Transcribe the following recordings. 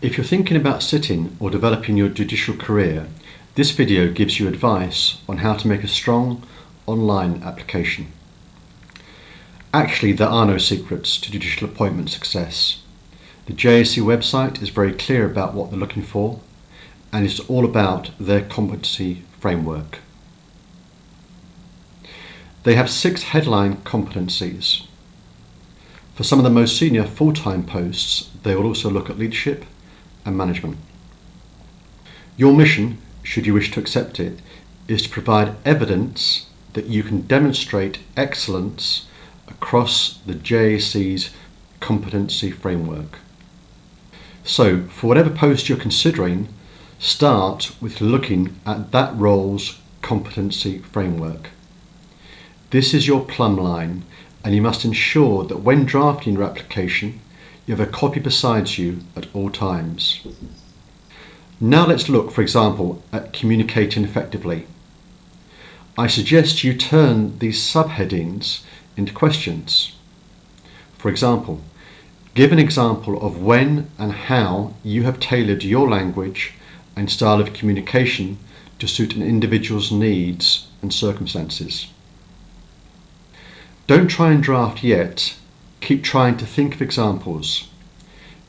If you're thinking about sitting or developing your judicial career, this video gives you advice on how to make a strong online application. Actually, there are no secrets to judicial appointment success. The JAC website is very clear about what they're looking for, and it's all about their competency framework. They have 6 headline competencies. For some of the most senior full-time posts, they will also look at leadership and management. Your mission, should you wish to accept it, is to provide evidence that you can demonstrate excellence across the JAC's competency framework. So, for whatever post you're considering, start with looking at that role's competency framework. This is your plumb line, and you must ensure that when drafting your application, you have a copy beside you at all times. Now let's look, for example, at communicating effectively. I suggest you turn these subheadings into questions. For example, give an example of when and how you have tailored your language and style of communication to suit an individual's needs and circumstances. Don't try and draft yet, keep trying to think of examples.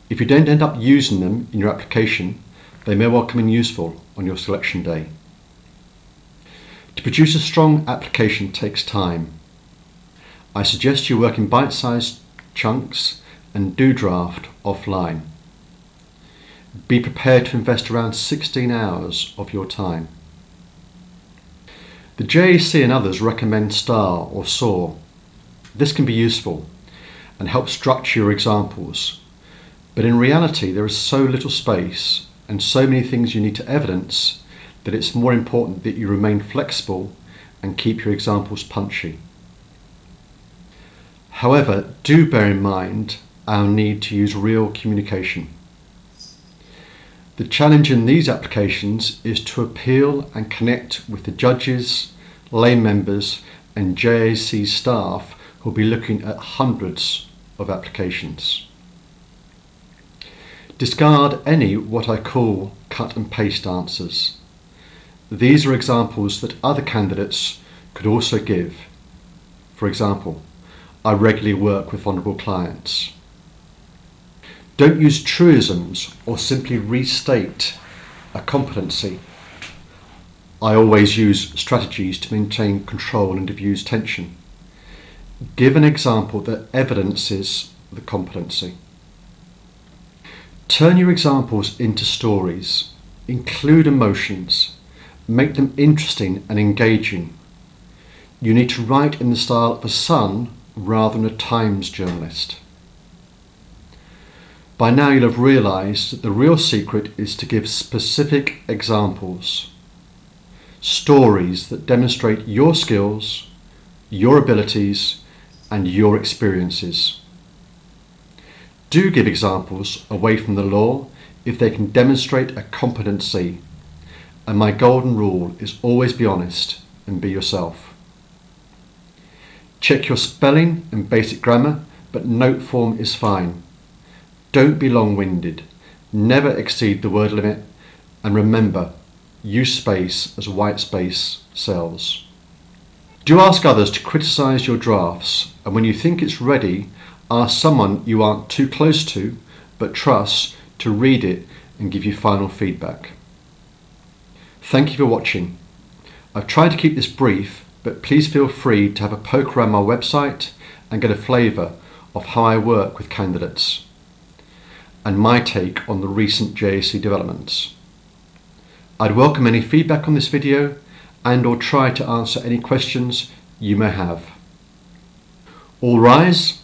If you don't end up using them in your application, they may well come in useful on your selection day. To produce a strong application takes time. I suggest you work in bite-sized chunks and do draft offline. Be prepared to invest around 16 hours of your time. The JAC and others recommend STAR or SOAR. This can be useful and help structure your examples, but in reality there is so little space and so many things you need to evidence that it's more important that you remain flexible and keep your examples punchy. However, do bear in mind our need to use real communication. The challenge in these applications is to appeal and connect with the judges, lay members and JAC staff who will be looking at hundreds of applications. Discard any what I call cut and paste answers. These are examples that other candidates could also give. For example, I regularly work with vulnerable clients. Don't use truisms or simply restate a competency. I always use strategies to maintain control and diffuse tension. Give an example that evidences the competency. Turn your examples into stories. Include emotions. Make them interesting and engaging. You need to write in the style of a Sun rather than a Times journalist. By now you'll have realised that the real secret is to give specific examples. Stories that demonstrate your skills, your abilities and your experiences. Do give examples away from the law if they can demonstrate a competency, and my golden rule is always be honest and be yourself. Check your spelling and basic grammar, but note form is fine. Don't be long-winded, never exceed the word limit, and remember, use space as white space sells. Do ask others to criticise your drafts, and when you think it's ready, ask someone you aren't too close to but trust to read it and give you final feedback. Thank you for watching. I've tried to keep this brief, but please feel free to have a poke around my website and get a flavour of how I work with candidates and my take on the recent JAC developments. I'd welcome any feedback on this video and or try to answer any questions you may have. All rise.